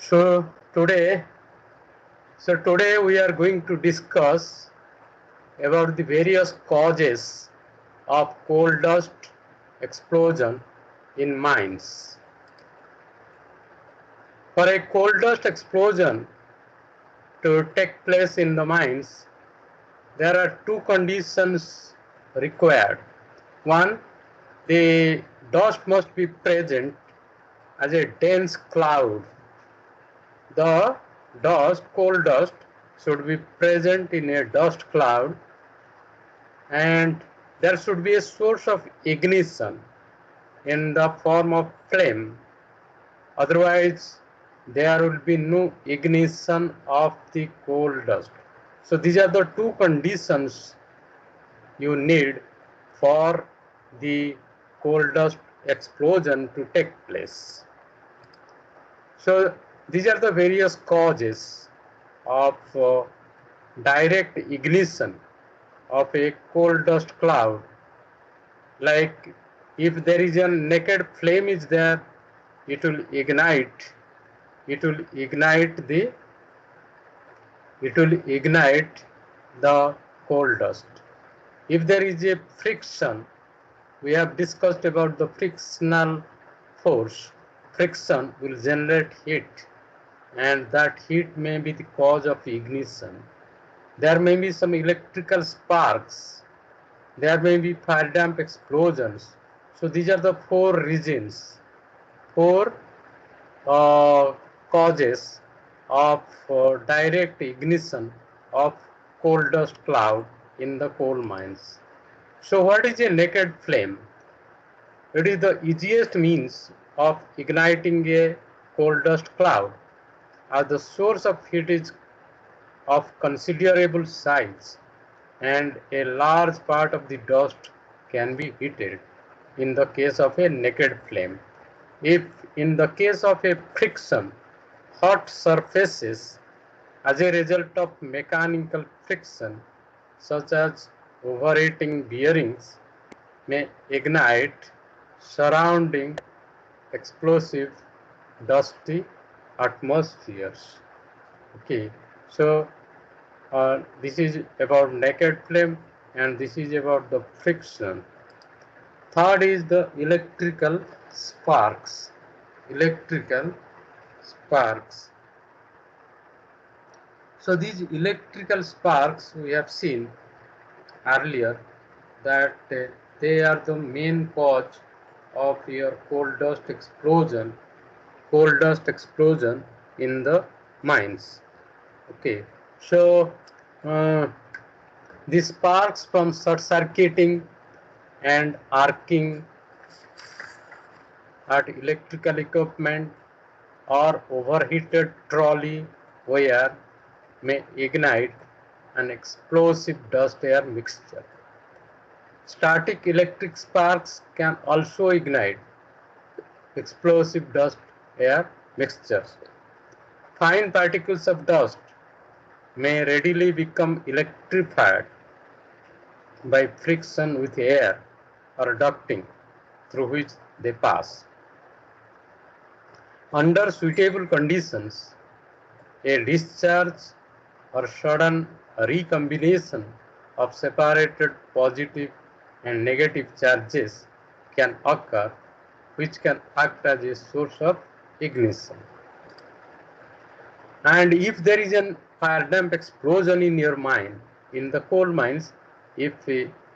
So today, today we are going to discuss about the various causes of coal dust explosion in mines. For a coal dust explosion to take place in the mines, there are two conditions required. One, the dust must be present as a dense cloud. The coal dust, should be present in a dust cloud, and there should be a source of ignition in the form of flame. Otherwise, there will be no ignition of the coal dust. So these are the two conditions you need for the coal dust explosion to take place. So these are the various causes of direct ignition of a coal dust cloud. Like if there is a naked flame is there, it will ignite. It will ignite the coal dust. If there is a friction, we have discussed about the frictional force. Friction will generate heat, and that heat may be the cause of ignition. There may be some electrical sparks. There may be fire damp explosions. So these are the four reasons, four uh, causes of direct ignition of coal dust cloud in the coal mines. So what is a naked flame? It is the easiest means of igniting a coal dust cloud, as the source of heat is of considerable size and a large part of the dust can be heated in the case of a naked flame. If in the case of a friction, hot surfaces as a result of mechanical friction such as overheating bearings may ignite surrounding explosive dusty atmospheres. Okay, so this is about naked flame, and this is about the friction. Third is the electrical sparks. Electrical sparks. So these electrical sparks we have seen earlier that they are the main cause of your coal dust explosion in the mines. Okay, so uh, the sparks from short circuiting and arcing at electrical equipment or overheated trolley wire may ignite an explosive dust air mixture. Static electric sparks can also ignite explosive dust air mixtures. Fine particles of dust may readily become electrified by friction with air or ducting through which they pass. Under suitable conditions, a discharge or sudden recombination of separated positive and negative charges can occur, which can act as a source of ignition. And if there is a fire damp explosion in your mine, in the coal mines, if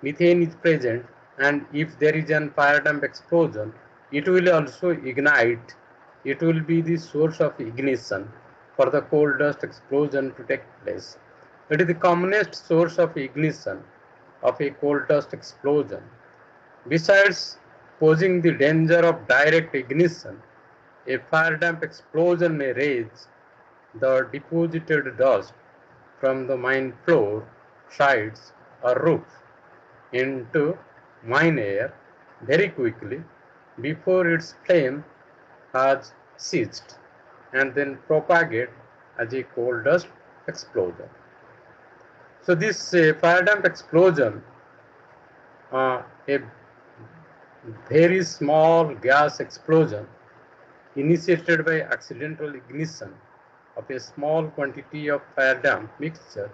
methane is present, and if there is a fire damp explosion, it will also ignite. It will be the source of ignition for the coal dust explosion to take place. It is the commonest source of ignition of a coal dust explosion. Besides posing the danger of direct ignition, a fire damp explosion may raise the deposited dust from the mine floor, sides, or roof into mine air very quickly before its flame has ceased, and then propagate as a coal dust explosion. So this fire damp explosion, a very small gas explosion, initiated by accidental ignition of a small quantity of fire damp mixture,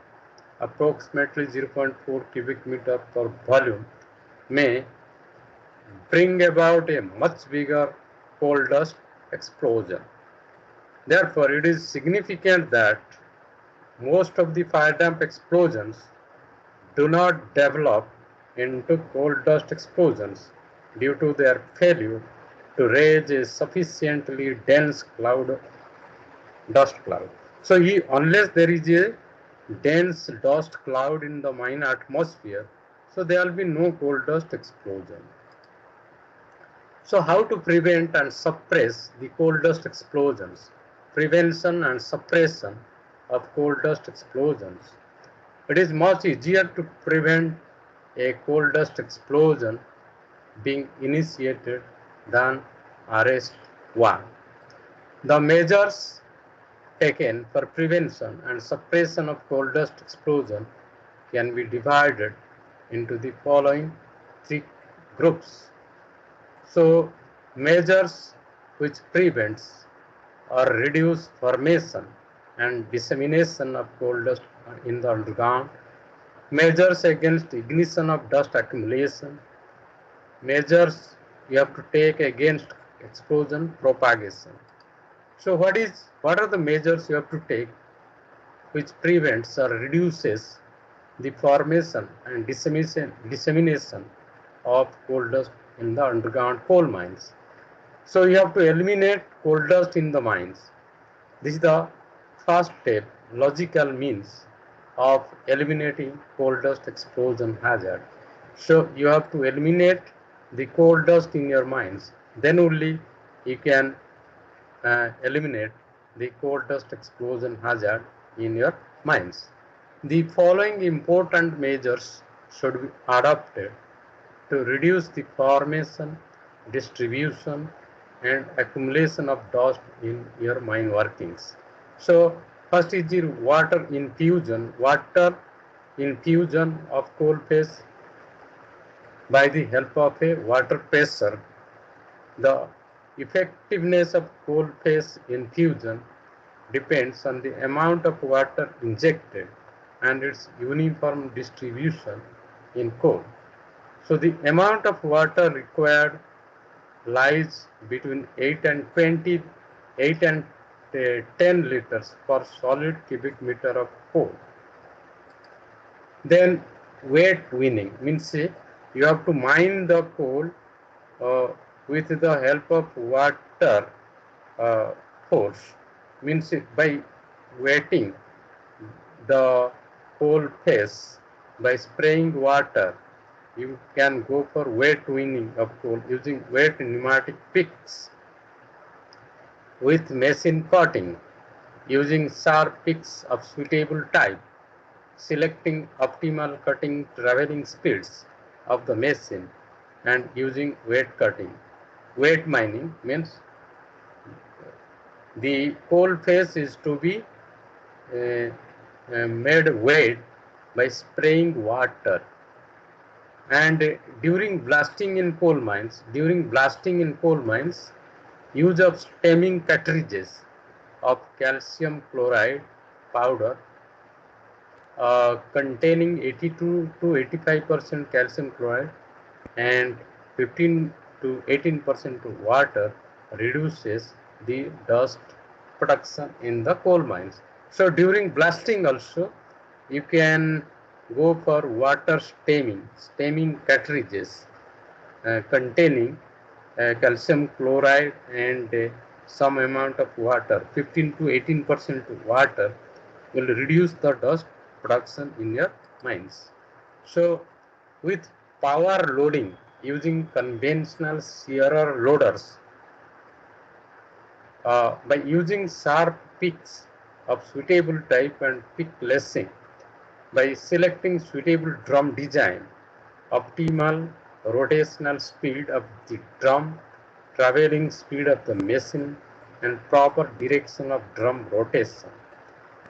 approximately 0.4 cubic meter per volume, may bring about a much bigger coal dust explosion. Therefore, it is significant that most of the fire damp explosions do not develop into coal dust explosions due to their failure to raise a sufficiently dense dust cloud. So unless there is a dense dust cloud in the mine atmosphere, so there will be no coal dust explosion. So how to prevent and suppress the coal dust explosions? Prevention and suppression of coal dust explosions. It is much easier to prevent a coal dust explosion being initiated than arrest one. The measures taken for prevention and suppression of coal dust explosion can be divided into the following three groups. So, measures which prevents or reduce formation and dissemination of coal dust in the underground, measures against ignition of dust accumulation, measures you have to take against explosion propagation. So what are the measures you have to take which prevents or reduces the formation and dissemination of coal dust in the underground coal mines? So you have to eliminate coal dust in the mines. This is the first step, logical means of eliminating coal dust explosion hazard. So you have to eliminate the coal dust in your mines. Then only you can eliminate the coal dust explosion hazard in your mines. The following important measures should be adopted to reduce the formation, distribution, and accumulation of dust in your mine workings. So, first is the water infusion. Water infusion of coal face by the help of a water pressure. The effectiveness of coal face infusion depends on the amount of water injected and its uniform distribution in coal. So the amount of water required lies between 8 and 20, 8 and 10 liters per solid cubic meter of coal. Then wet winning means you have to mine the coal with the help of water force, means by wetting the coal face by spraying water. You can go for wet winning of coal using wet pneumatic picks, with machine cutting using sharp picks of suitable type, selecting optimal cutting traveling speeds of the machine, and using wet cutting. Wet mining means the coal face is to be made wet by spraying water. And during blasting in coal mines, use of stemming cartridges of calcium chloride powder containing 82 to 85% calcium chloride and 15 to 18% water reduces the dust production in the coal mines. So during blasting also you can go for water stemming cartridges containing calcium chloride and some amount of water, 15 to 18% water will reduce the dust production in your mines. So with power loading using conventional shearer loaders, by using sharp picks of suitable type and pick lacing, by selecting suitable drum design, optimal rotational speed of the drum, traveling speed of the machine, and proper direction of drum rotation,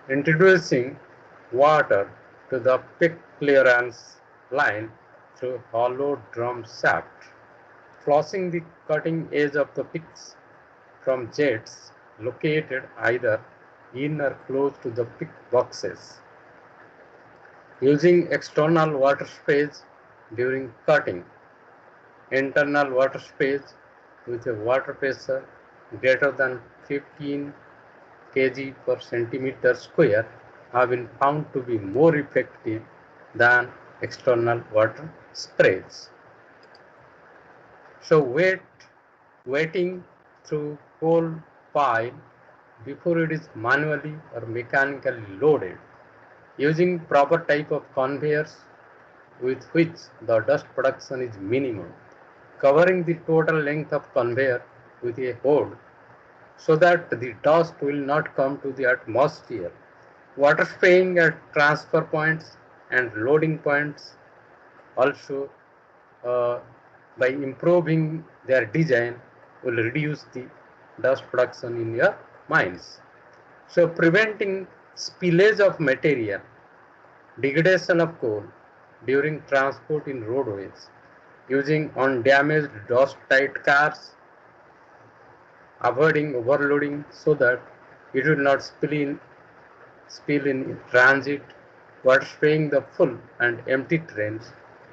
introducing water to the pick clearance line through hollow drum shaft, flossing the cutting edge of the picks, from jets located either in or close to the pick boxes. Using external water space during cutting. Internal water space with a water pressure greater than 15 kg per centimeter square have been found to be more effective than external water sprays. So wetting through coal pile before it is manually or mechanically loaded, using proper type of conveyors with which the dust production is minimum, covering the total length of conveyor with a hood so that the dust will not come to the atmosphere. Water spraying at transfer points and loading points also, uh, by improving their design, will reduce the dust production in your mines. So preventing spillage of material, degradation of coal during transport in roadways, using undamaged dust tight cars, avoiding overloading so that it will not spill in transit, water spraying the full and empty trains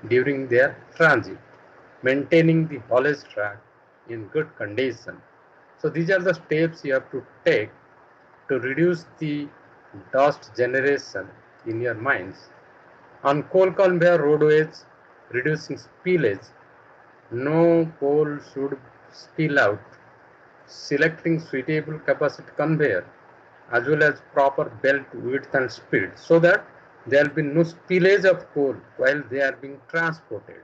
during their transit, maintaining the haulage track in good condition. So these are the steps you have to take to reduce the dust generation in your mines. On coal conveyor roadways, reducing spillage, no coal should spill out, selecting suitable capacity conveyor as well as proper belt width and speed so that there will be no spillage of coal while they are being transported,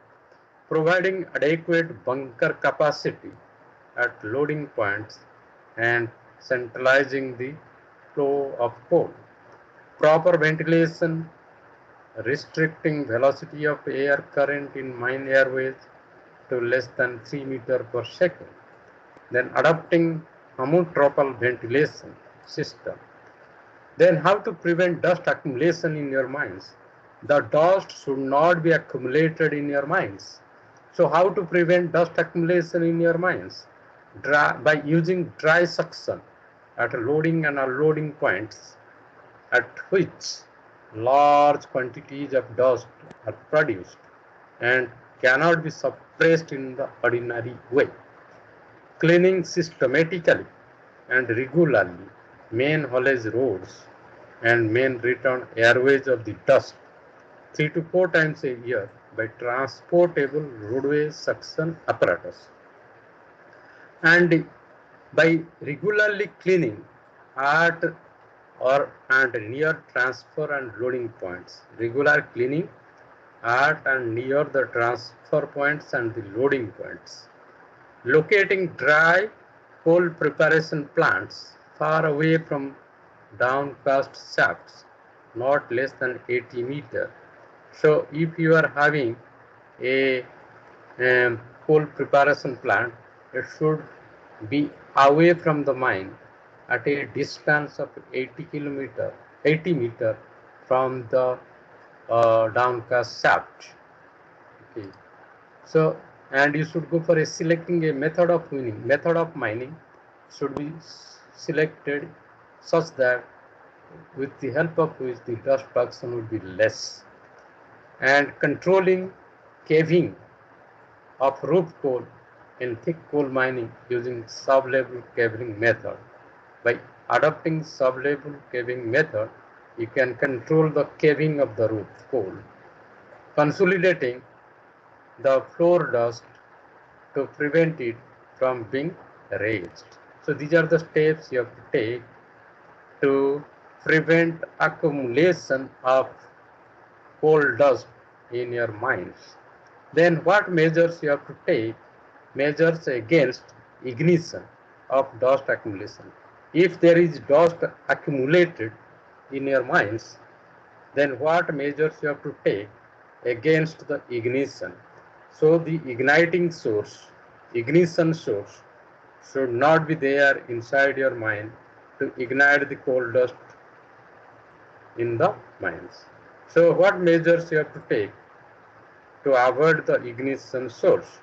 providing adequate bunker capacity at loading points and centralizing the flow of coal, proper ventilation, restricting velocity of air current in mine airways to less than 3 meters per second, then adopting homotropal ventilation system. Then how to prevent dust accumulation in your mines? The dust should not be accumulated in your mines. So how to prevent dust accumulation in your mines? By using dry suction at loading and unloading points at which large quantities of dust are produced and cannot be suppressed in the ordinary way. Cleaning systematically and regularly main haulage roads and main return airways of the dust 3 to 4 times a year by transportable roadway suction apparatus. And by regularly cleaning at or and near transfer and loading points. Regular cleaning at and near the transfer points and the loading points. Locating dry coal preparation plants far away from downcast shafts, not less than 80 meters. So if you are having a coal preparation plant, it should be away from the mine at a distance of 80 meter from the downcast shaft. Okay. So, and you should go for a selecting a method of mining should be selected such that with the help of which the dust production would be less, and controlling caving of roof coal in thick coal mining using sub-level caving method. By adopting sub-level caving method, you can control the caving of the roof coal, consolidating the floor dust to prevent it from being raised. So these are the steps you have to take to prevent accumulation of coal dust in your mines. Then what measures you have to take? Measures against ignition of dust accumulation. If there is dust accumulated in your mines, then what measures you have to take against the ignition? So the ignition source should not be there inside your mine to ignite the coal dust in the mines. So what measures you have to take to avoid the ignition source?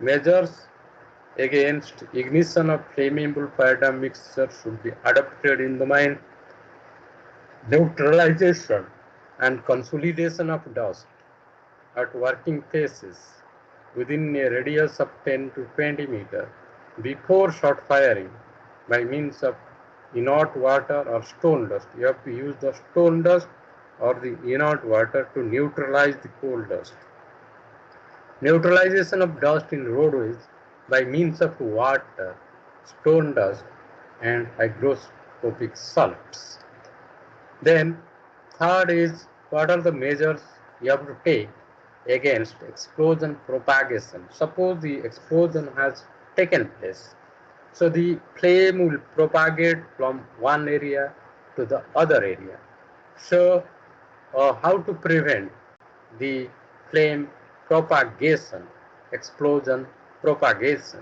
Measures against ignition of flammable pyrodyne mixture should be adopted in the mine. Neutralization and consolidation of dust at working phases within a radius of 10 to 20 meters before shot firing by means of inert water or stone dust. You have to use the stone dust or the inert water to neutralize the coal dust. Neutralization of dust in roadways by means of water, stone dust, and hygroscopic salts. Then, third is what are the measures you have to take against explosion propagation. Suppose the explosion has taken place. So the flame will propagate from one area to the other area. So how to prevent the flame propagation, explosion propagation?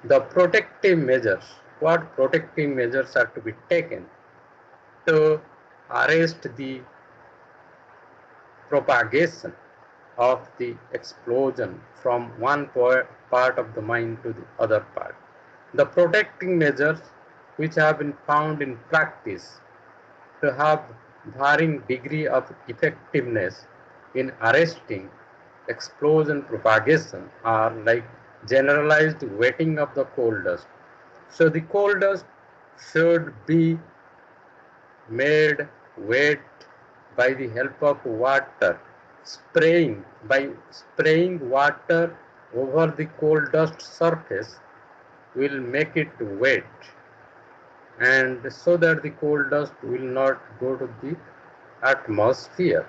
The protective measures, what protective measures are to be taken to arrest the propagation of the explosion from one part of the mine to the other part? The protecting measures which have been found in practice to have varying degree of effectiveness in arresting explosion propagation are like generalized wetting of the coal dust. So the coal dust should be made wet by the help of water, spraying water over the coal dust surface will make it wet, and so that the coal dust will not go to the atmosphere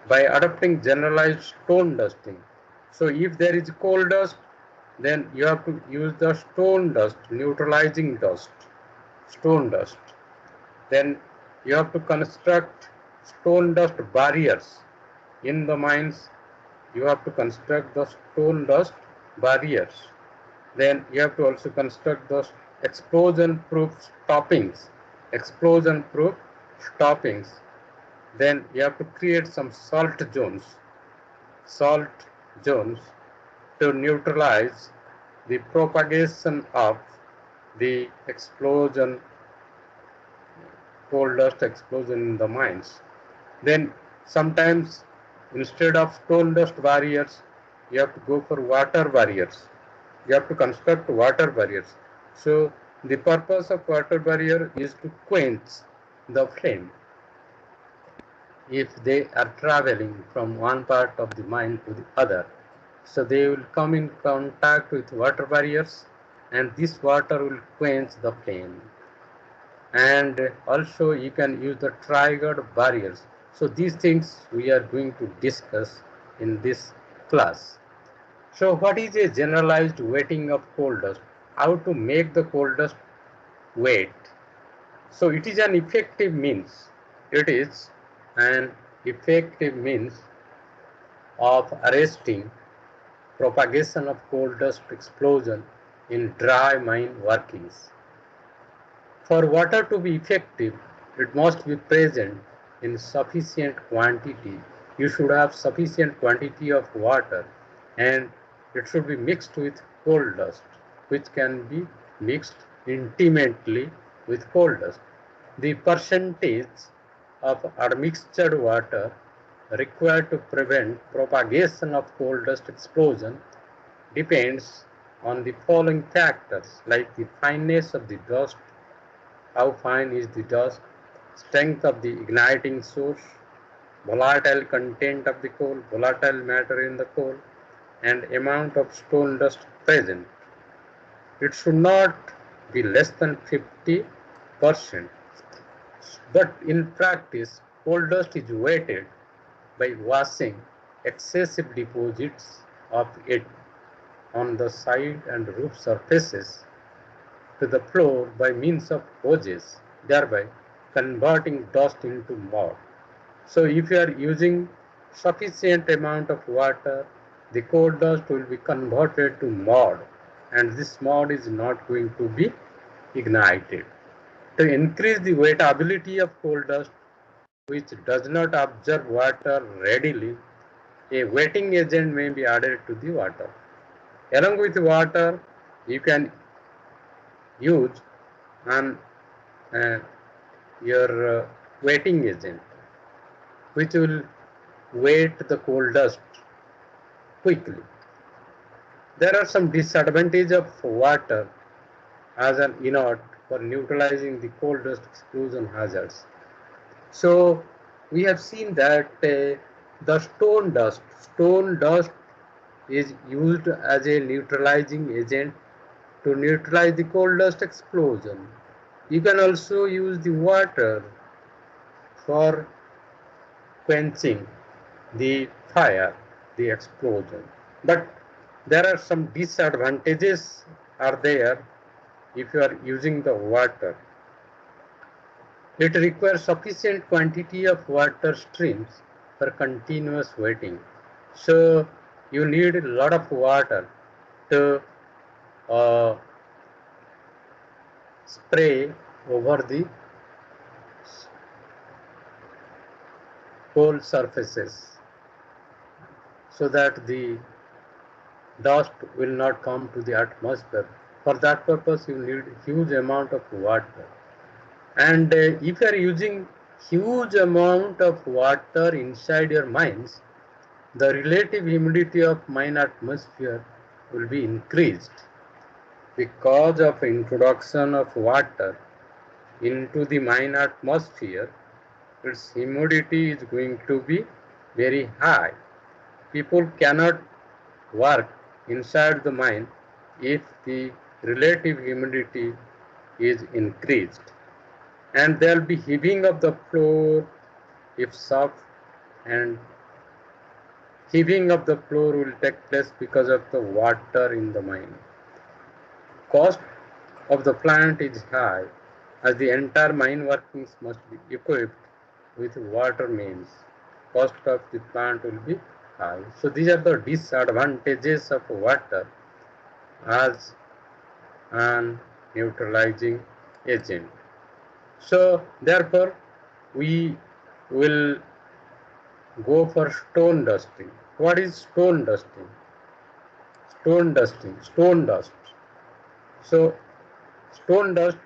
by adopting generalized stone dusting. So if there is coal dust, then you have to use the stone dust, neutralizing dust, stone dust. Then you have to construct stone dust barriers in the mines. You have to construct the stone dust barriers. Then you have to also construct those explosion-proof stoppings, explosion-proof stoppings. Then you have to create some salt zones to neutralize the propagation of the explosion, coal dust explosion in the mines. Then sometimes instead of stone dust barriers, you have to go for water barriers. You have to construct water barriers. So the purpose of water barrier is to quench the flame if they are traveling from one part of the mine to the other. So they will come in contact with water barriers, and this water will quench the flame. And also you can use the triggered barriers. So these things we are going to discuss in this class. So what is a generalized wetting of coal dust? How to make the coal dust wet? So it is an effective means. It is an effective means of arresting propagation of coal dust explosion in dry mine workings. For water to be effective, it must be present in sufficient quantity. You should have sufficient quantity of water, and it should be mixed with coal dust, which can be mixed intimately with coal dust. The percentage of admixtured water required to prevent propagation of coal dust explosion depends on the following factors, like the fineness of the dust, how fine is the dust, strength of the igniting source, volatile content of the coal, volatile matter in the coal, and amount of stone dust present. It should not be less than 50%. But in practice, coal dust is weighted by washing excessive deposits of it on the side and roof surfaces to the floor by means of hoses, thereby converting dust into mud. So if you are using sufficient amount of water, the coal dust will be converted to mud, and this mud is not going to be ignited. To increase the wettability of coal dust, which does not absorb water readily, a wetting agent may be added to the water. Along with water, you can use an your wetting agent, which will wet the coal dust quickly. There are some disadvantages of water as an inert for neutralizing the coal dust explosion hazards. So we have seen that the stone dust is used as a neutralizing agent to neutralize the coal dust explosion. You can also use the water for quenching the fire, the explosion. But there are some disadvantages are there if you are using the water. It requires sufficient quantity of water streams for continuous wetting. So you need a lot of water to uh, spray over the coal surfaces so that the dust will not come to the atmosphere. For that purpose, you need huge amount of water. And if you are using huge amount of water inside your mines, the relative humidity of mine atmosphere will be increased because of introduction of water into the mine atmosphere. Its humidity is going to be very high. People cannot work inside the mine if the relative humidity is increased, and there will be heaving of the floor if soft, and heaving of the floor will take place because of the water in the mine. Cost of the plant is high as the entire mine workings must be equipped with water mains. Cost of the plant will be high. So these are the disadvantages of water as an neutralizing agent. So therefore we will go for stone dusting. What is stone dusting? Stone dust. So stone dust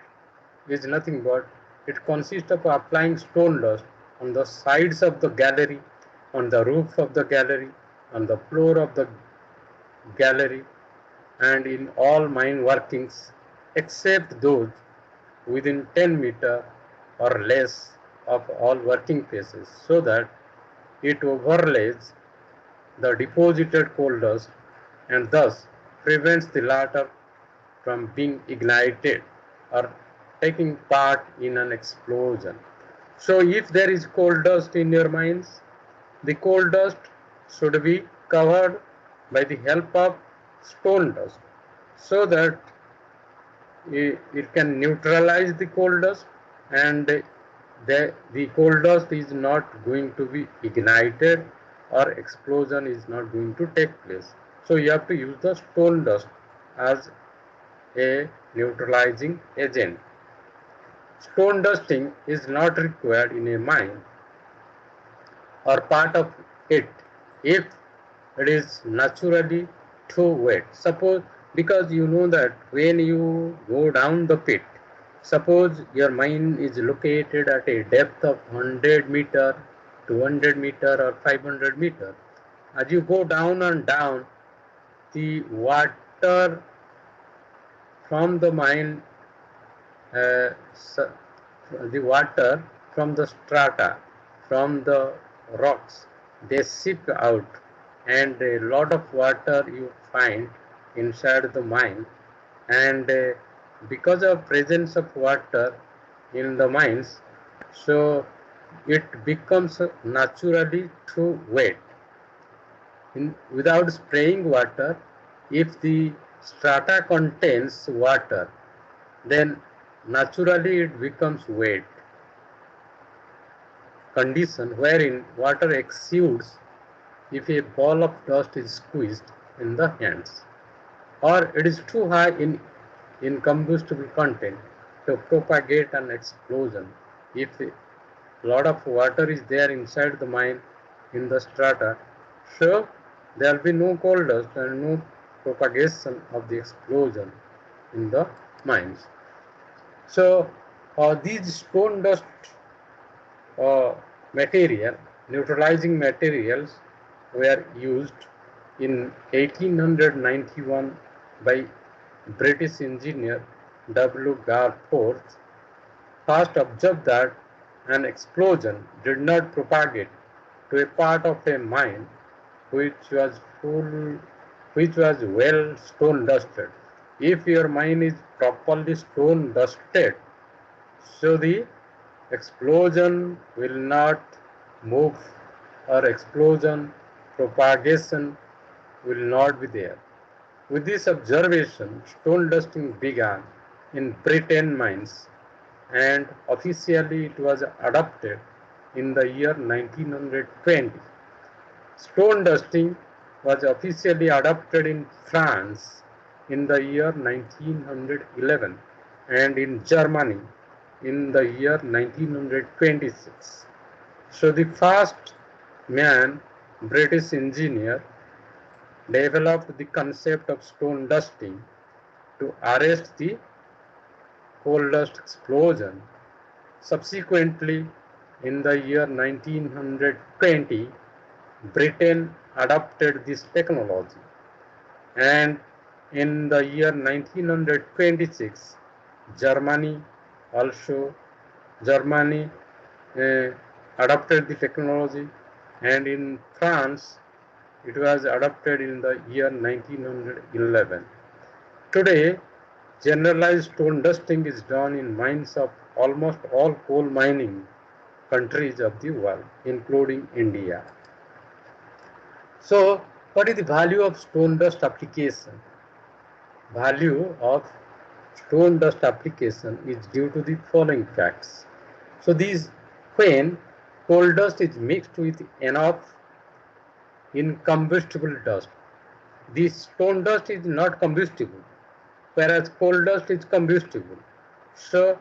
is nothing but it consists of applying stone dust on the sides of the gallery, on the roof of the gallery, on the floor of the gallery, and in all mine workings except those within 10 meter or less of all working places, so that it overlays the deposited coal dust and thus prevents the latter from being ignited or taking part in an explosion. So if there is coal dust in your mines, the coal dust should be covered by the help of stone dust so that it can neutralize the coal dust, and the coal dust is not going to be ignited or explosion is not going to take place. So you have to use the stone dust as a neutralizing agent. Stone dusting is not required in a mine or part of it if it is naturally too wet. Suppose, because you know that when you go down the pit, suppose your mine is located at a depth of 100 meter, 200 meter or 500 meter. As you go down and down, the water from the mine, uh, the water from the strata, from the rocks, they seep out, and a lot of water you find inside the mine, and because of presence of water in the mines, so it becomes naturally too wet. Without spraying water, if the strata contains water, then naturally it becomes wet condition wherein water exudes if a ball of dust is squeezed in the hands, or it is too high in combustible content to propagate an explosion. If a lot of water is there inside the mine in the strata, so there will be no coal dust and no propagation of the explosion. in the mines. So these stone dust uh, material, neutralizing materials were used in 1891 by British engineer W. Garforth. First observed that an explosion did not propagate to a part of a mine which was full, which was well stone dusted. If your mine is properly stone dusted, so the explosion will not move or explosion propagation will not be there. With this observation, stone dusting began in Britain mines and officially it was adopted in the year 1920. Stone dusting was officially adopted in France in the year 1911 and in Germany in the year 1926. So the first man, British engineer, developed the concept of stone dusting to arrest the coal dust explosion. Subsequently, in the year 1920, Britain adopted this technology, and in the year 1926, Germany also Germany uh, adopted the technology, and in France it was adopted in the year 1911. Today, generalized stone dusting is done in mines of almost all coal mining countries of the world, including India. So, what is the value of stone dust application? Value of stone dust application is due to the following facts. So, these when coal dust is mixed with enough incombustible dust, the stone dust is not combustible, whereas coal dust is combustible. So,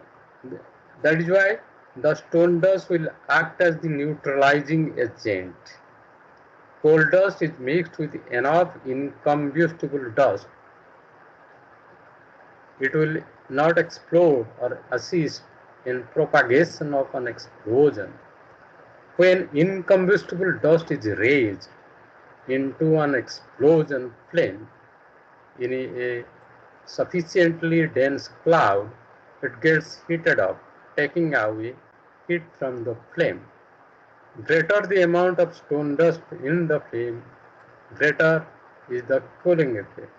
that is why the stone dust will act as the neutralizing agent. Coal dust is mixed with enough incombustible dust, it will not explode or assist in propagation of an explosion. When incombustible dust is raised into an explosion flame in a sufficiently dense cloud, it gets heated up, taking away heat from the flame. Greater the amount of stone dust in the flame, greater is the cooling effect.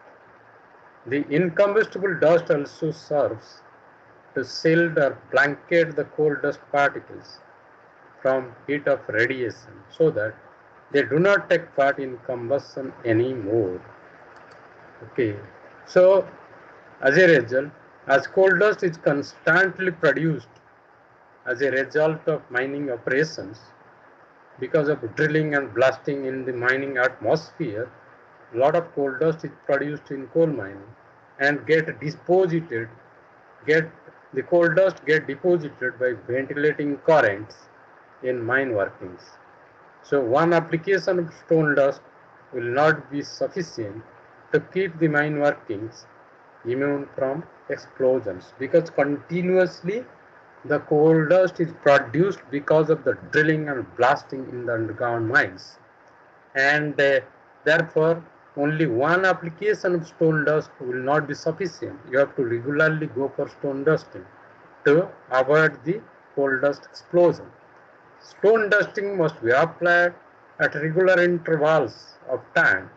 The incombustible dust also serves to shield or blanket the coal dust particles from heat of radiation so that they do not take part in combustion anymore. Okay, so as a result, as coal dust is constantly produced as a result of mining operations, because of drilling and blasting in the mining atmosphere, a lot of coal dust is produced in coal mining and get the coal dust get deposited by ventilating currents in mine workings. So one application of stone dust will not be sufficient to keep the mine workings immune from explosions because continuously the coal dust is produced because of the drilling and blasting in the underground mines, and therefore only one application of stone dust will not be sufficient. You have to regularly go for stone dusting to avoid the coal dust explosion. Stone dusting must be applied at regular intervals of time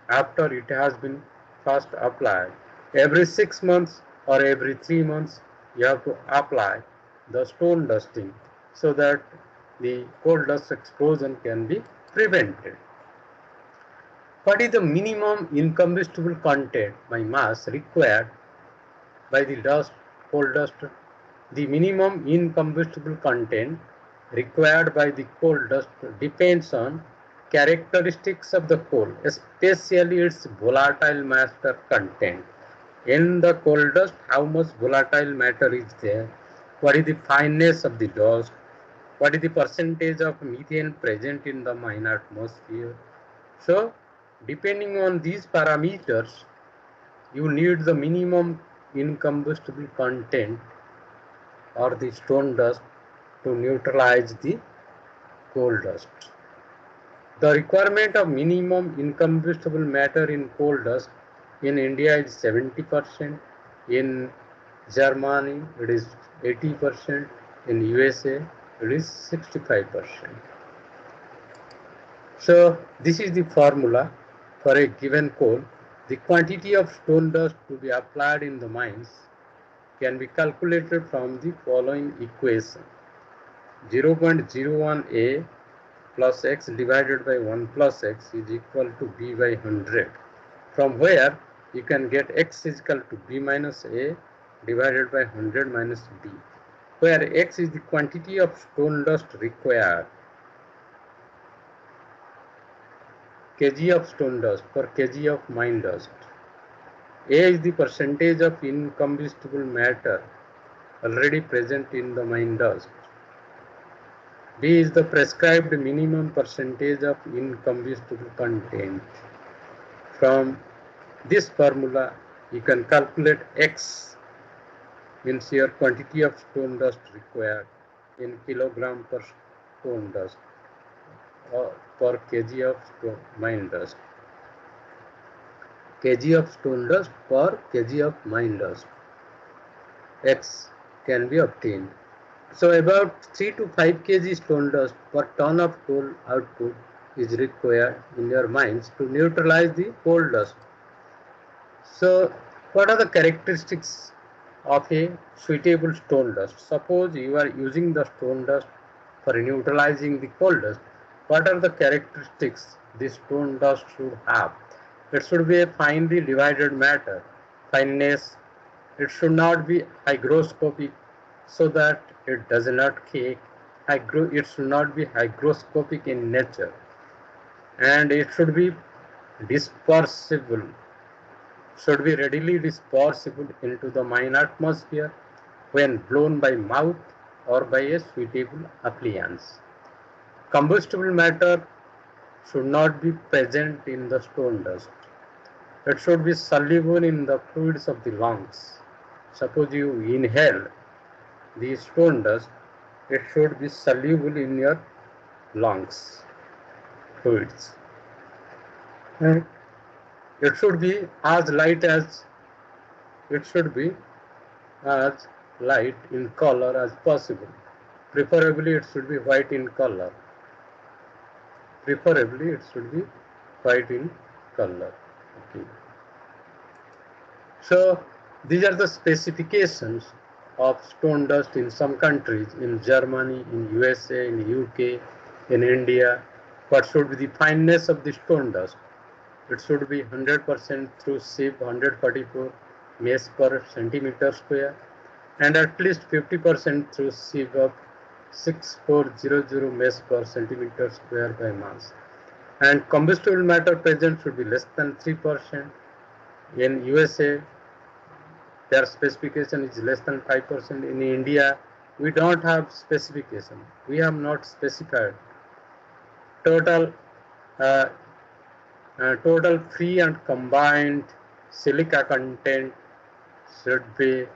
after it has been first applied. Every 6 months or every 3 months, you have to apply the stone dusting so that the coal dust explosion can be prevented. What is the minimum incombustible content by mass required by the coal dust? The minimum incombustible content required by the coal dust depends on characteristics of the coal, especially its volatile matter content. In the coal dust, how much volatile matter is there? What is the fineness of the dust? What is the percentage of methane present in the mine atmosphere? So, depending on these parameters, you need the minimum incombustible content or the stone dust to neutralize the coal dust. The requirement of minimum incombustible matter in coal dust in India is 70%, in Germany it is 80%, in USA it is 65%. So this is the formula for a given coal. The quantity of stone dust to be applied in the mines can be calculated from the following equation. 0.01 A plus x divided by 1 plus x is equal to b by 100, from where you can get x is equal to b minus a divided by 100 minus b, where x is the quantity of stone dust required, kg of stone dust per kg of mine dust. A is the percentage of incombustible matter already present in the mine dust. B is the prescribed minimum percentage of incombustible content. From this formula, you can calculate X, means your quantity of stone dust required in kilogram per stone dust or per kg of mine dust. Kg of stone dust per kg of mine dust. X can be obtained. So about 3 to 5 kg stone dust per ton of coal output is required in your mines to neutralize the coal dust. So what are the characteristics of a suitable stone dust? Suppose you are using the stone dust for neutralizing the coal dust. What are the characteristics this stone dust should have? It should be a finely divided matter, fineness. It should not be hygroscopic so that it does not cake. It should not be hygroscopic in nature, and it should be dispersible, should be readily dispersible into the mine atmosphere when blown by mouth or by a suitable appliance. Combustible matter should not be present in the stone dust. It should be soluble in the fluids of the lungs. Suppose you inhale the stone dust, it should be soluble in your lungs fluids. And it should be as light in color as possible. Preferably it should be white in color. Okay. So these are the specifications of stone dust in some countries, in Germany, in USA, in UK, in India. What should be the fineness of the stone dust? It should be 100% through sieve 144 mesh per centimeter square, and at least 50% through sieve of 6400 mesh per centimeter square by mass. And combustible matter present should be less than 3%. In USA, their specification is less than 5%. In India, we don't have specification. We have not specified. Total free and combined silica content should be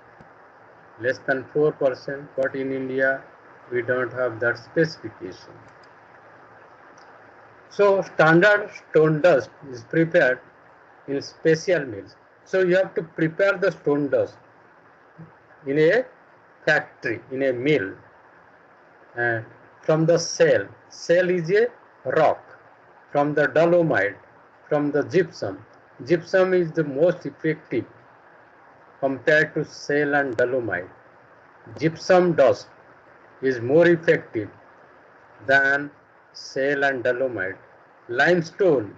less than 4%, but in India, we don't have that specification. So standard stone dust is prepared in special mills. So you have to prepare the stone dust in a factory, in a mill, and from the shale. Shale is a rock. From the dolomite, from the gypsum. Gypsum is the most effective compared to shale and dolomite. Gypsum dust is more effective than shale and dolomite. Limestone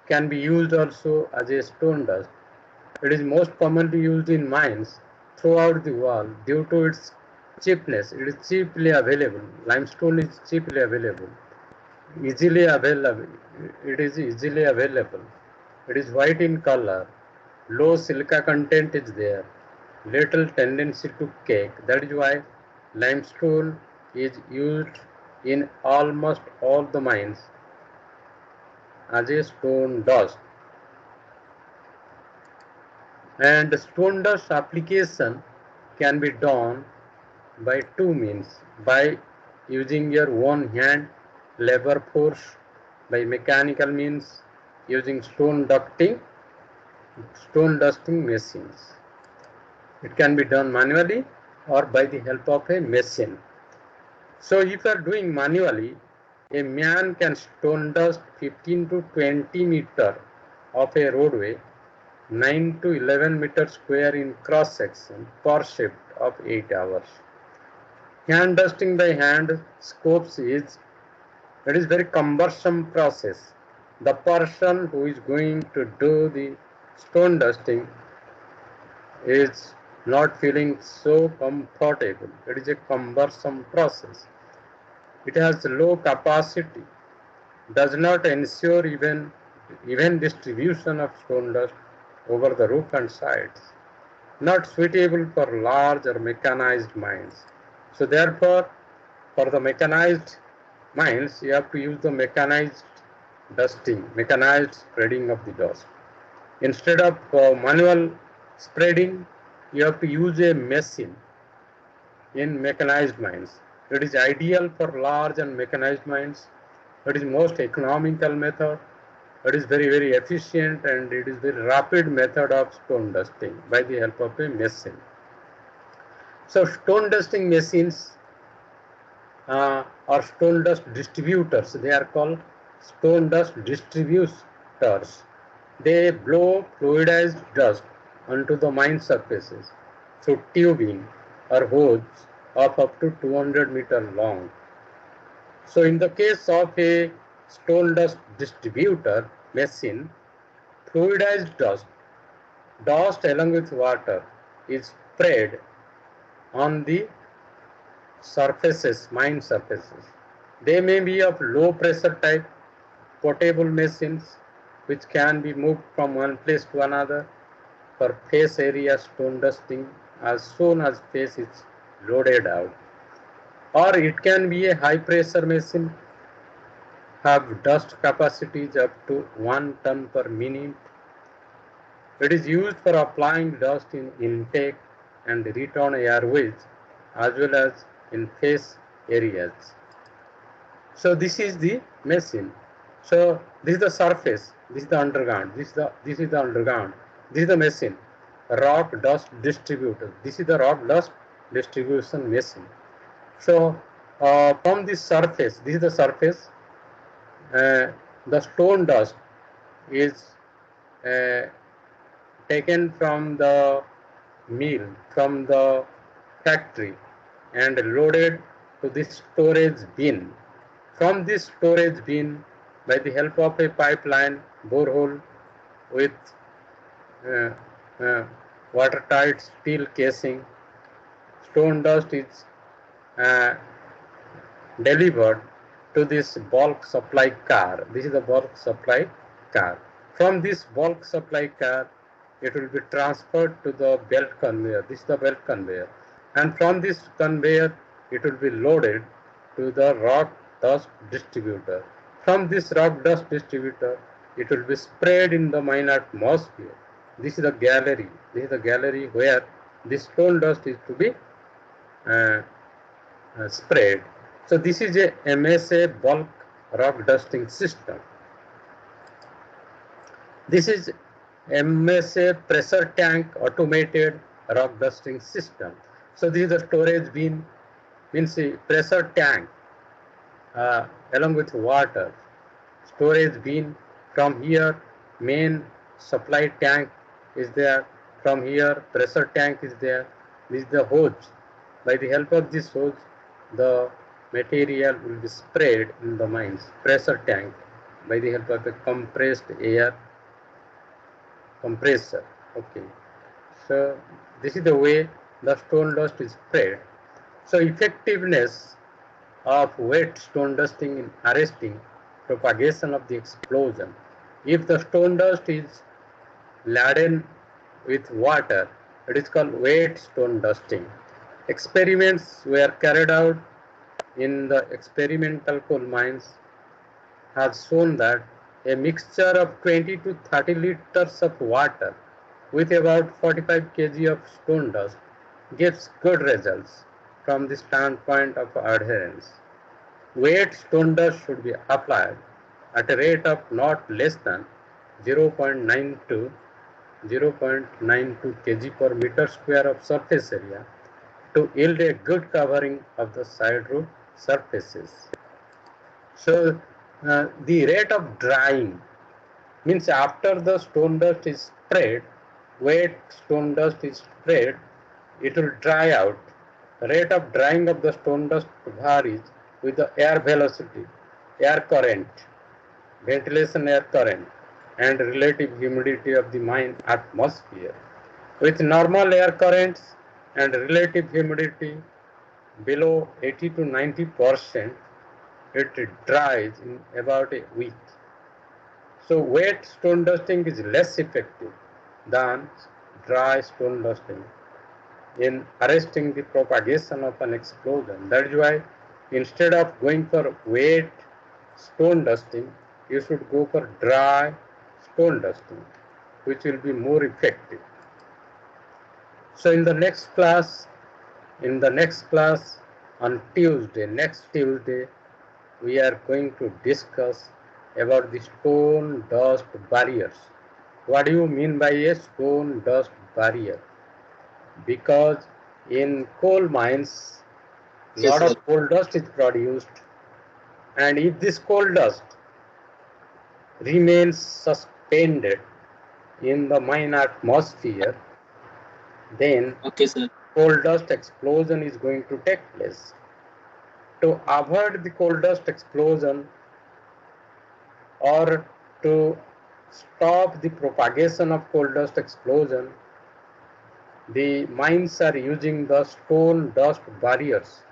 can be used also as a stone dust. It is most commonly used in mines throughout the world due to its cheapness. It is cheaply available. Limestone is cheaply available. Easily available. It is easily available. It is white in color. Low silica content is there. Little tendency to cake. That is why limestone is used in almost all the mines as a stone dust. And stone dust application can be done by two means: by using your own hand labor force, by mechanical means using stone dusting machines. It can be done manually or by the help of a machine. So if you are doing manually, a man can stone dust 15 to 20 meter of a roadway, 9 to 11 meter square in cross section per shift of 8 hours. Hand dusting by hand scopes is, it is very cumbersome process. The person who is going to do the stone dusting is not feeling so comfortable. It is a cumbersome process. It has low capacity, does not ensure even distribution of stone dust over the roof and sides, not suitable for large or mechanized mines. So therefore, for the mechanized mines, you have to use the mechanized dusting, mechanized spreading of the dust. Instead of manual spreading, you have to use a machine in mechanized mines. It is ideal for large and mechanized mines. It is most economical method. It is very efficient, and it is very rapid method of stone dusting by the help of a machine. So stone dusting machines or stone dust distributors, they are called stone dust distributors. They blow fluidized dust onto the mine surfaces through tubing or hose of up to 200-meter long. So in the case of a stone dust distributor machine, fluidized dust along with water is spread on the surfaces, mine surfaces. They may be of low pressure type, portable machines which can be moved from one place to another for face area stone dusting as soon as face is loaded out. Or it can be a high pressure machine, have dust capacities up to 1 ton per minute. It is used for applying dust in intake and return airways as well as in face areas. So this is the machine. So this is the surface, this is the underground, this is the underground, this is the machine. Rock dust distributor. This is the rock dust distribution machine. So from this surface, this is the surface. The stone dust is uh, taken from the mill, from the factory, and loaded to this storage bin. From this storage bin, by the help of a pipeline borehole with uh, uh, watertight steel casing, stone dust is uh, delivered to this bulk supply car. This is the bulk supply car. From this bulk supply car, it will be transferred to the belt conveyor. This is the belt conveyor. And from this conveyor, it will be loaded to the rock dust distributor. From this rock dust distributor, it will be spread in the mine atmosphere. This is the gallery. This is the gallery where this stone dust is to be uh, spread. So this is a MSA bulk rock dusting system. This is MSA pressure tank automated rock dusting system. So this is the storage bin, means the pressure tank along with water. Storage bin, from here main supply tank is there. From here pressure tank is there. This is the hose. By the help of this hose, the material will be spread in the mines. Pressure tank by the help of the compressed air compressor. Okay. So this is the way the stone dust is spread. So effectiveness of wet stone dusting in arresting propagation of the explosion. If the stone dust is laden with water, it is called wet stone dusting. Experiments were carried out in the experimental coal mines have shown that a mixture of 20 to 30 liters of water with about 45 kg of stone dust gives good results from the standpoint of adherence. Weight stone dust should be applied at a rate of not less than 0.9 to 0.92 kg per meter square of surface area to yield a good covering of the side roof surfaces. So the rate of drying means after the stone dust is spread, wet stone dust is spread, it will dry out. The rate of drying of the stone dust varies with the air velocity, air current, ventilation air current, and relative humidity of the mine atmosphere. With normal air currents and relative humidity below 80 to 90%, it dries in about a week. So wet stone dusting is less effective than dry stone dusting in arresting the propagation of an explosion. That is why instead of going for wet stone dusting, you should go for dry stone dusting, which will be more effective. So in the next class on Tuesday, next Tuesday, we are going to discuss about the stone dust barriers. What do you mean by a stone dust barrier? Because in coal mines, a Yes, lot sir. of coal dust is produced, and if this coal dust remains suspended in the mine atmosphere, then Okay, sir. coal dust explosion is going to take place. To avoid the coal dust explosion or to stop the propagation of coal dust explosion, the mines are using the stone dust barriers.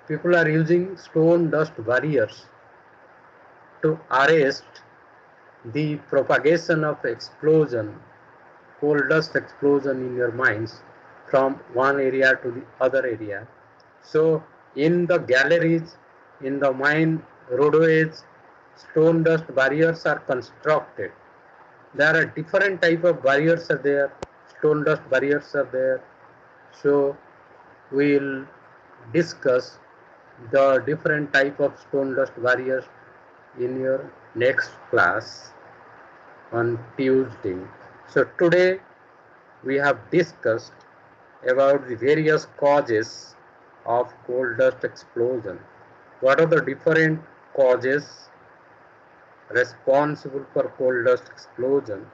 People are using stone dust barriers to arrest the propagation of explosion, coal dust explosion in your mines from one area to the other area. So in the galleries, in the mine roadways, stone dust barriers are constructed. There are different type of barriers are there, stone dust barriers are there. So we'll discuss the different type of stone dust barriers in your next class on Tuesday. So today we have discussed about the various causes of coal dust explosion. What are the different causes responsible for coal dust explosion,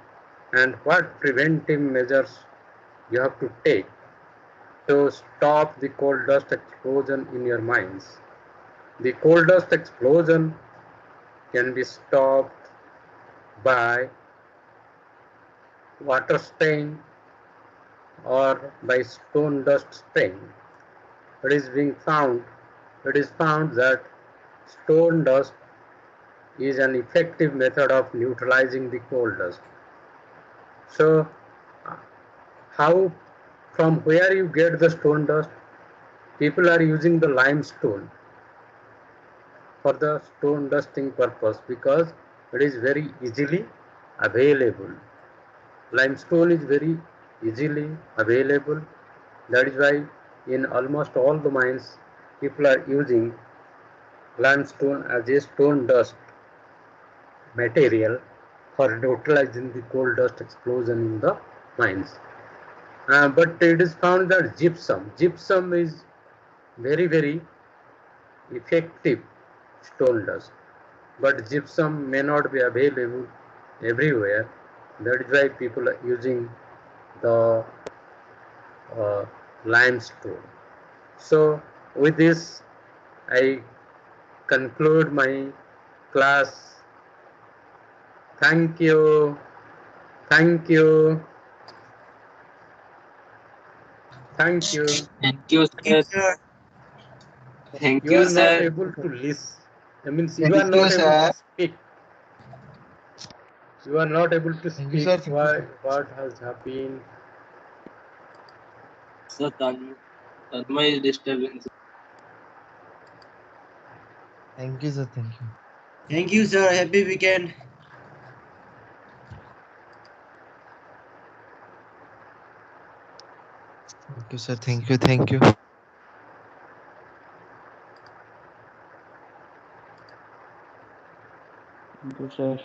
and what preventive measures you have to take to stop the coal dust explosion in your mines. The coal dust explosion can be stopped by water spraying or by stone dust spraying. It is being found, it is found that stone dust is an effective method of neutralizing the coal dust. So, how, from where you get the stone dust? People are using the limestone for the stone dusting purpose because it is very easily available. Limestone is very easily available. That is why in almost all the mines, people are using limestone as a stone dust material for neutralizing the coal dust explosion in the mines. But it is found that gypsum is very effective stone dust. But gypsum may not be available everywhere. That is why people are using the uh, limestone. So with this, I conclude my class. Thank you. Thank you. Thank you. Thank you, Thank sir. you, sir. Thank You you, are not sir. able to listen. I mean, you are Thank you, not able sir. to speak. You are not able to Thank you, speak. sir. Thank you, Why? sir. What has happened? Sir, Tanmay is disturbing. Thank you, sir. Thank you. Thank you, sir. Happy weekend. you, sir. Thank you. Thank you. Thank you, sir.